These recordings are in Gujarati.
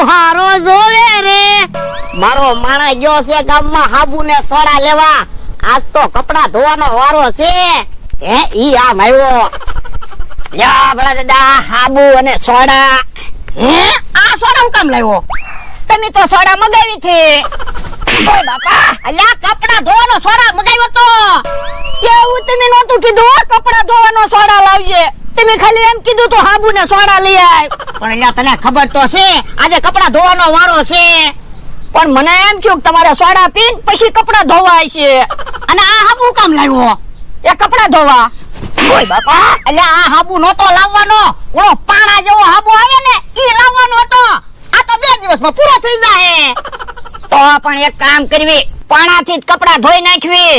હારો જોવે રે મારો માણા ગયો છે ગામમાં હાબુ ને સોડા લેવા આજ તો કપડા ધોવાનો વારો છે હે ઈ આમ આવ્યો યા બળા દાદા હાબુ અને સોડા હે આ સોડા હું કામ લાવ્યો તમે તો સોડા મગાવી છે ઓય બાપા અલ્યા કપડા ધોવાનો સોડા મગાવ્યો તો એવું તમે નહોતું કીધું કપડા ધોવાનો સોડા લાવજે તમે ખાલી એમ કીધું તો હાબુ ને સોડા લઈ આવ પણ અલ્યા તને ખબર તો છે આજે કપડા ધોવાનો વારો છે પણ મને એમ થયું કે તમારે સોડા પીન પછી કપડા ધોવાય છે અને આ હાબુ કામ લાવ્યો એ કપડા ધોવા ઓય બાપા અલ્યા આ હાબુ નતો લાવવાનો ઓલો પાણા જેવો હાબુ આવે ને ઈ લાવવાનો હતો આ તો 2 દિવસમાં પૂરો થઈ જાય તો પણ એક કામ કરવી પાણાથી જ કપડા ધોઈ નાખવી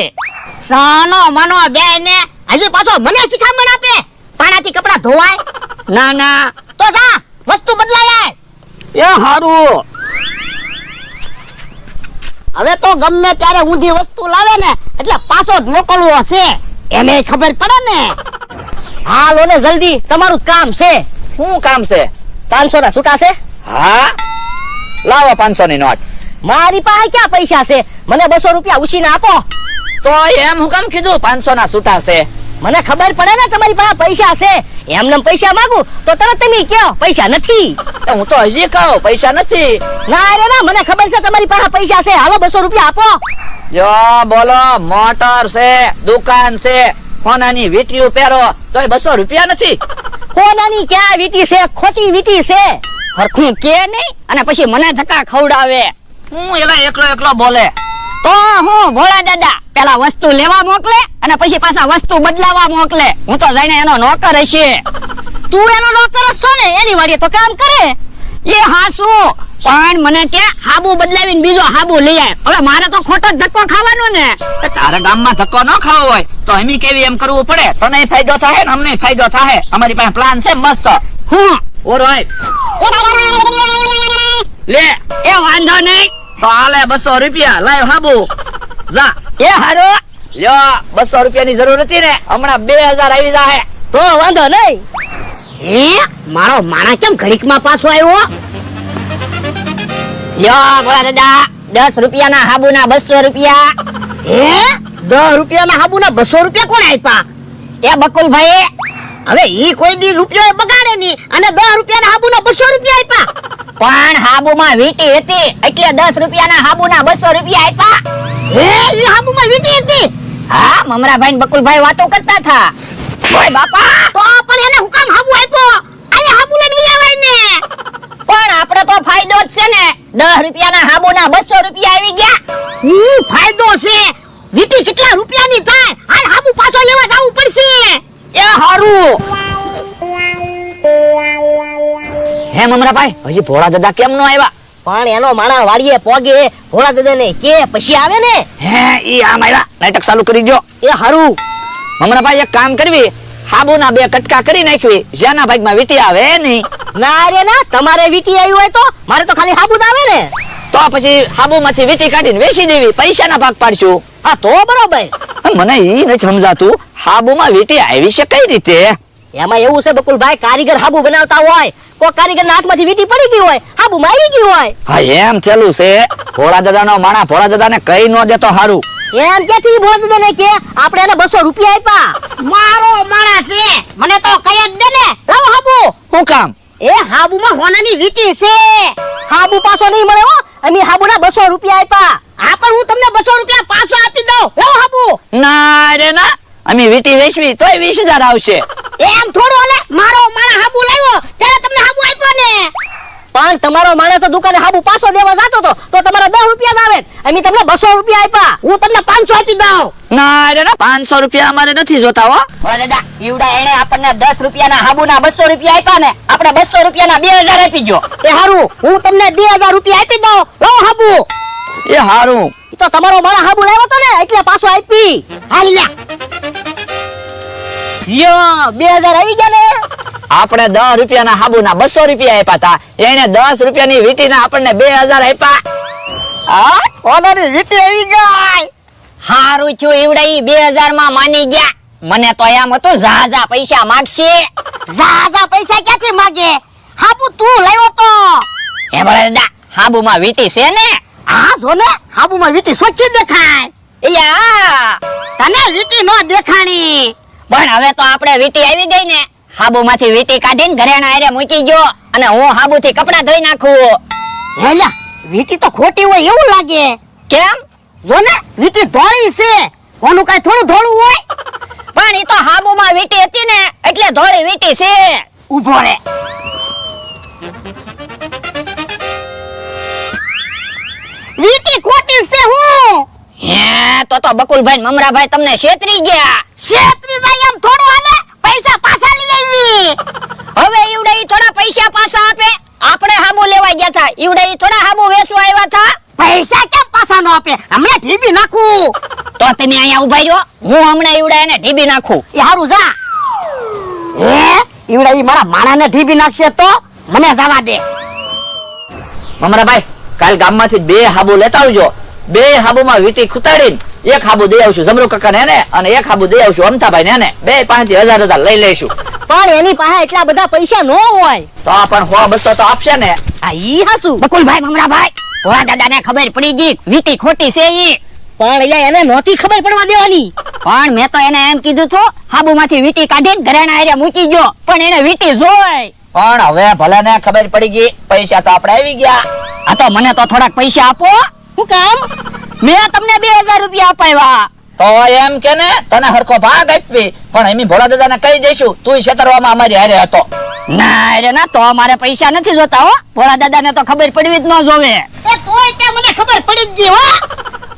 સાનો મનો બે ને હજી પાછો મને શીખામણ આપે પાણાથી કપડા ધોવાય ના ના તો જા વસ્તુ બદલાય એ હારું હવે તો ગમે ત્યારે ઊંધી વસ્તુ લાવે ને એટલે પાછો જ મોકલવો છે એને ખબર પડે ને હાલો ને જલ્દી તમારું કામ છે શું કામ છે? 500 ના છૂટા છે હા લાવો 500 ની નોટ. મારી પાસે ક્યાં પૈસા છે મને 200 રૂપિયા ઉછીને આપો તો એમ હું કેમ કીધું 500 ના છૂટા છે? મને ખબર પડે ને તમારી પાસે પૈસા છે એમને પૈસા માંગુ તો તરત તમે કહો પૈસા નથી તો હું તો હજી કહું પૈસા નથી. ના રે ના મને ખબર છે તમારી પાસે પૈસા છે હાલો 200 રૂપિયા આપો જો બોલો મોટર છે દુકાન છે સોનાની વીંટીઓ પહેરો તોય 200 રૂપિયા નથી. કોનાની ક્યાં વીટી છે ખોટી વીટી છે હરખું કે નહીં અને પછી મને ધક્કા ખવડાવે હું એલા એકલો બોલે. તો હું ભોળા દાદા પેલા વસ્તુ લેવા મોકલે અને પછી પાછા વસ્તુ બદલાવા મોકલે હું તો જાણે એનો નોકર હશે તું એનો નોકર જ છો ને એની વાડીએ તો કામ કરે એ હાસુ પણ મને કે હાબુ બદલાવીને બીજો હાબુ લઈ આય હવે મારે તો ખોટો જ ધક્કો ખાવાનો ને તારા ગામમાં ધક્કો ન ખાવો હોય તો એમી કેવી એમ કરવું પડે તને ફાયદો થાય ને અમને ફાયદો થાય. અમારી પાસે પ્લાન છે મસ્ત. હું ઓરોય લે એ વાંધો નહીં તો હાલે 200 રૂપિયા લાવ હાબુ જા. એ હારો લ્યો 200 રૂપિયાની જરૂર હતી ને હમણાં 2000 આવી જાહે. તો વાંધો નહીં હે મારો માણા કેમ ઘડીકમાં પાછો આવ્યો લ્યો ભોળા દાદા 10 રૂપિયાના હાબુના 200 રૂપિયા હે 10 રૂપિયાના હાબુના 200 રૂપિયા કોણ આપ્યા એ બકુલભાઈ હવે ઈ કોઈ દી રૂપિયો બગાડે ની અને 10 રૂપિયાના હાબુના 200 રૂપિયા આપ્યા પણ હાબુમાં વીટી હતી એટલે 10 રૂપિયાના હાબુના 200 રૂપિયા આપ્યા હે ઈ હાબુમાં વીટી હતી હા મમરાભાઈ ને બકુલભાઈ વાતો કરતા હતા ઓય બાપા તો પણ એને હુકામ હાબુ આપ્યો આયા હાબુ લઈને આવાય ને પણ આપણે તો ફાયદો જ છે ને 10 રૂપિયાના હાબુના 200 રૂપિયા આવી ગયા ફાયદો છે વીટી કેટલા રૂપિયાની થાય હાલ હાબુ પાછો લેવા જવું પડશે એ હારું હે મમરાભાઈ હજી ભોળા દાદા કેમ નો આવ્યા? પણ એનો માણા વાડીએ પોગે ભોળા દાદા ને કે પછી આવે ને હે ઈ આમ આવ્યા નાટક ચાલુ કરી દો. એ હારું મમરાભાઈ એક કામ કરવી હાબુના 2 કટકા કરી નાખવી જેના ભાગમાં વીટી આવે નહીં. ના રે ના તમારે વીટી આવી હોય તો મારે તો ખાલી હાબુ જ આવે ને તો પછી હાબુમાંથી વીટી કાઢીને વેચી દેવી પૈસાના ભાગ પાડશું. હા તો બરોબર મને ઈ નથી સમજાતું હાબુમાં વીટી આવી છે કઈ રીતે? એમાં એવું છે બકુલભાઈ કારીગર હાબુ બનાવતા હોય કોઈ કારીગરના હાથમાંથી વીટી પડી ગઈ હોય હાબુમાં આવી ગઈ હોય હા એમ થયેલું છે. ભોળા દાદાનો માણા ભોળા દાદાને કઈ ન દેતો હારું. એમ ક્યાંથી ભોળા દાદાને કે આપણે એને 200 રૂપિયા આપ્યા મારો માણસ છે મને તો કઈ જ દે ને લાવો હાબુ શું કામ? એ હાબુમાં હોનાની વીટી છે હાબુ પાછો નહીં મળે હો અમે હાબુના 200 રૂપિયા આપ્યા હા પણ હું તમને 200 રૂપિયા પાછો આપી દઉં લાવો હાબુ ના રે ના અમે વીટી વેચવી તોય 20000 આવશે. એમ થોડું ઓલે મારો માણા હાબુ લાવ્યો ત્યારે તમને હાબુ આપ્યો ને પણ તમારો માણસ તો દુકાને હાબુ પાછો દેવા જતો તો તમારા 10 રૂપિયા જ આવે અમે તમને 200 રૂપિયા આપ્યા હું તમને 500 આપી દઉં ના રે ના 500 રૂપિયા અમારે નથી જોતા હો. ભોળા દાદા ઈવડા એને આપણને 10 રૂપિયાના હાબુના 200 રૂપિયા આપ્યા ને આપણે 200 રૂપિયાના 2000 આપી ગયો એ હારું હું તમને 2000 રૂપિયા આપી દઉં લાવો હાબુ એ હારું ઈ તો તમારો માણસ હાબુ લાવ્યો તો ને એટલે પાછો આપી હાલ લ્યા યો 2000 આવી ગયા ને આપણે 10 રૂપિયાના હાબુના 200 રૂપિયા આપ્યા હતા એને 10 રૂપિયાની વીટીના આપણને 2000 આપ્યા. હા હોનાની વીટી આવી ગઈ હારું છું ઈવડા ઈ 2000 માં માની ગયા મને તો એમ હતું ઝાઝા પૈસા માંગશે ઝાઝા પૈસા ક્યાંથી માંગે હાબુ તું લાવ્યો તો એ ભોળા દાદા હાબુમાં વીટી છે ને? આ જો ને હાબુમાં વીટી સોચી દેખાય. યા તને વીટી નો દેખાણી. પણ હવે તો આપણે વીટી આવી ગઈ ને, હાબુમાંથી વીટી કાઢીને ઘરેણા હારે મૂકી ગયો અને હું હાબુથી કપડા ધોઈ નાખું. હેલા વીટી તો ખોટી હોય એવું લાગે. કેમ? જો ને વીટી ધોળી છે, કોનું કઈ થોડું ધોળું હોય. પણ ઈ તો હાબુમાં વીટી હતી ને એટલે ધોળી વીટી છે. ઉભો રે. વીટી ખોટી છે હું. હે તો બકુલભાઈ ને મમરાભાઈ તમને છેતરી ગયા. છેતરી જાય એમ થોડું હાલે, પૈસા પાછા લઈ આવી. હવે ઈવડે ઈ થોડા પૈસા પાછા આપે? આપણે હાબુ લેવા ગયા હતા, ઈવડે ઈ થોડા હાબુ વેચવા આવ્યા હતા. પૈસા કેમ પાછા નો આપે? હમણાં ઢીબી નાખું. તો તમે અહીંયા ઉભા રહ્યો, હું હમણાં ઈવડે એને ઢીબી નાખું. એ હારું જા. ઈવડા ઈ મારા માણાને ઢીબી નાખશે તો મને જવા દે. મમરાભાઈ કાલ ગામમાંથી 2 હાબુ લેતા આવજો. 2 હાબુમાં વીટી ખૂતાડીને એક હાબુ દઈ આવશું જમરૂ કાકાને એને, અને એક હાબુ દઈ આવશું અમથાભાઈને એને. 2 પાસેથી 1000 લઈ લઈશું. પણ એની પાસે એટલા બધા પૈસા નો હોય. તો પણ 100-200 તો આપશે ને. આ ઈ હાસુ બકુલભાઈ મમરાભાઈ, ભોળા દાદાને ખબર પડી ગઈ વીટી ખોટી છે ઈ. પણ એટલે એને નહોતી ખબર પડવા દેવાની. પણ મેં તો એને એમ કીધું તો હાબુમાંથી વીટી કાઢીને ઘરેણા હારે મૂકી ગયો, પણ એને વીટી જોઈ. પણ હવે ભલે ને ખબર પડી ગઈ, પૈસા તો આપણે આવી ગયા. આ તો મને તો થોડાક પૈસા આપો. શું કામ? મેં તમને 2000 રૂપિયા અપાવ્યા. તો એમ કે ને તને હરખો ભાગ આપવી, પણ એમી ભોળા દાદાને કહી દઈશું તું છેતરવામાં અમારી હારે હતો. ના રે ના, તો અમારે પૈસા નથી જોતા હો. ભોળા દાદાને તો ખબર પડવી જ ન જોવે. એ તોય તે મને ખબર પડી જ ગઈ હો.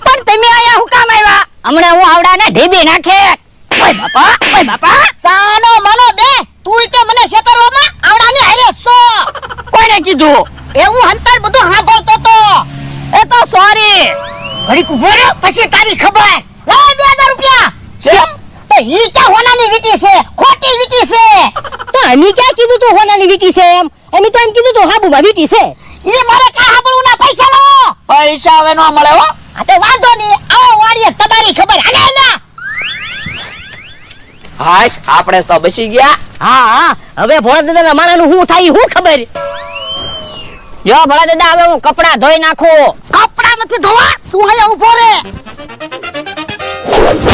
પણ તમે આયા હું કામ આવ્યા? હમણાં હું આવડાને ઢીબી નાખે. ઓય બાપા, ઓય બાપા. સાનો માનો દે, તું તે મને છેતરવામાં આવડાની હારે છો. કોઈને કીધું? એવું હંતાર બધું સાંભળતો તો. એ તો સોરી. ઘડીક ઉભો રહો, પછી તારી ખબર. લાવ 2000 રૂપિયા. કેમ? તો ઈ ક્યાં હોનાની વીટી છે, ખોટી વીટી છે. તો અમે ક્યાં કીધું તું હોનાની વીટી છે એમ? અમે તો એમ કીધું તું હાબુમાં વીટી છે. ઈ મારે કા હાબળું ના પૈસા લાવો. પૈસા હવે ન મળે હો. આ તે વાંધો નહીં, આવો વાડીએ તમારી ખબર. હાલે હાલે. હાશ આપણે તો બસી ગયા. હા હા, હવે ભોળા દાદાના માણાનું શું થાય શું ખબર? જો ભોળા દાદા, હવે હું કપડા ધોઈ નાખું. કપડા નથી ધોવા, તું અહીંયા ઊભો રે.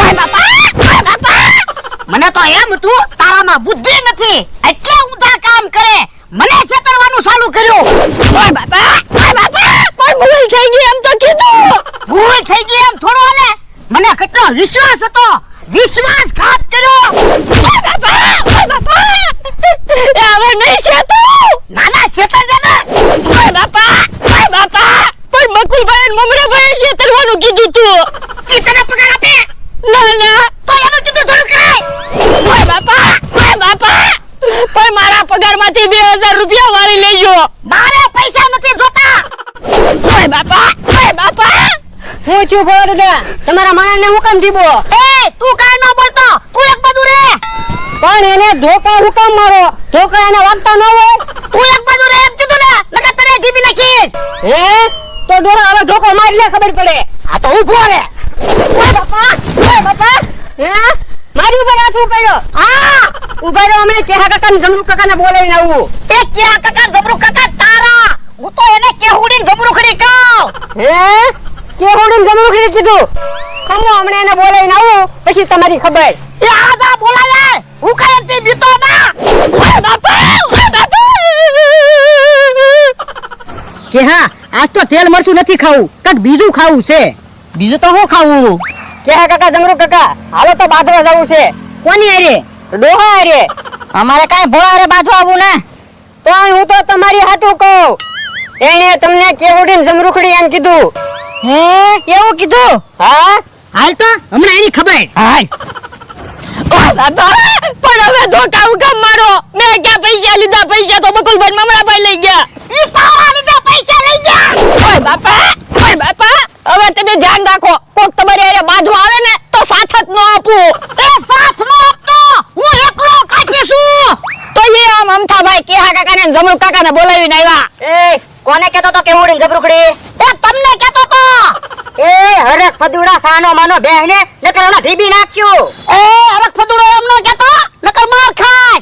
ઓય બાપા, ઓય બાપા. મને તો એમ હતું તારામાં બુદ્ધિ નથી, એટલે ઊંધા કામ કરે. મને છેતરવાનું ચાલુ કર્યું. ઓય બાપા, ઓય બાપા. પણ ભૂલ થઈ ગઈ એમ તો કીધું. ભૂલ થઈ ગઈ એમ થોડો હાલે. મને કેટલો વિશ્વાસ હતો, વિશ્વાસઘાત કર્યો. ઓય બાપા, ઓય બાપા. એ હવે નહીં છે તું. નાના છેતરજે ને. ઓય બાપા, ઓય બાપા. પણ બકુલભાઈ અને મમરાભાઈ છેતરવાનું કીધું તું. ઈ તને પગાર આપે? ના ના. તો એનું કીધું થોડું કરાય. ઓય બાપા, ઓય બાપા. પણ મારા પગારમાંથી 2000 રૂપિયા વાળી લેજો. મારે પૈસા નથી જોતા. ઓય બાપા, ઓય બાપા. હું છું ભોળા દાદા, તમારા માણસને હું કામ દીબો? એ તું કાંઈ ન બોલતો, તું એક બાજુ રે. પણ એને ધોકા હું કામ મારો? ધોકા એને વાગતા ન હોય? તું એક બાજુ રે એમ કીધું ને, નકર તને ઢીબી નાખીશ. હે તો ડોરા હવે ધોકો મારી લે, ખબર પડે. આ તો ઊભો રે. ઓય બાપા, ઓય બાપા. હે મારી ઉપર હાથ ઉપાડ્યો. હા ઉભા રહ્યો, હમણાં કેહા કાકા ને જમરૂ કાકાને બોલાવીને આવું. એ ક્યાં કાકા જબરું કાકા તારા, હું તો એને કેહુડીને જબરું ખરી કહું. હે કે હોડીને જમરૂ ખરી કીધું? ખમો, હમણાં એને બોલાવીને આવું, પછી તમારી ખબર. એ આજા બોલાવે, હું કાંઈ તે બીતો ના. ઓય બાપા, ઓય બાપા. કે હા, આજ તો તેલ મરચું નથી ખાવું, કાક બીજું ખાવું છે. બીજું તો શું ખાવું? કે હા કાકા, જમરૂ કાકા, હાલો તો બાંધવા જવું છે. કોની હારે? ડોહા હારે. અમારે કાંઈ ભોળા હારે બાંધવા આવું ને. તો હું તો તમારી હાટું કહું. એને તમને કેવડીને જમરૂખડી એમ કીધું. હે કેવું કીધું? હા હાલ તો હમણાં એની ખબર. હાલ. ઓય બાબા, પણ હવે ધોકા ઉકામ મારો. મેં ક્યાં પૈસા લીધા? પૈસા તો બકુલભાઈ મમરાભાઈ લઈ ગયા. ઈ તારા લીધે પૈસા લઈ ગયા. ઓય બાપા, ઓય બાપા. હવે તમે ધ્યાન રાખો, કોક તમારી હારે બાંધવા આવે ને તો સાથ જ ન આપું. એ સાથ નો આપતો, હું એકલો કાઢી છું. તો એ આમ અમથાભાઈ કેહા કાકાને ને જમરૂ કાકાને બોલાવીને આવ્યા. એ કોને કહેતો તો કેવડીને જમરૂખડી? એ તમને કહેતો તો. એ હરક ફદુડા સાનો માનો બેહને નકર ઓલા ઢીબી નાખ્યું. એ અરખ ફદુડો એમ નો કહેતો, નકર માર ખાય.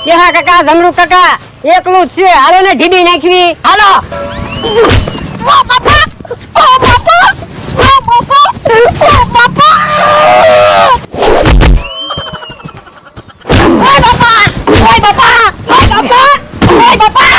કેહા કાકા, જમરૂ કાકા, એકલું જ છે, હાલો ને ઢીડી નાખવી. હાલો ઓ બાપા, ઓ બાપા, ઓ બાપા, ઓ બાપા, ઓય બાપા, ઓય બાપા, ઓય બાપા, ઓય બાપા.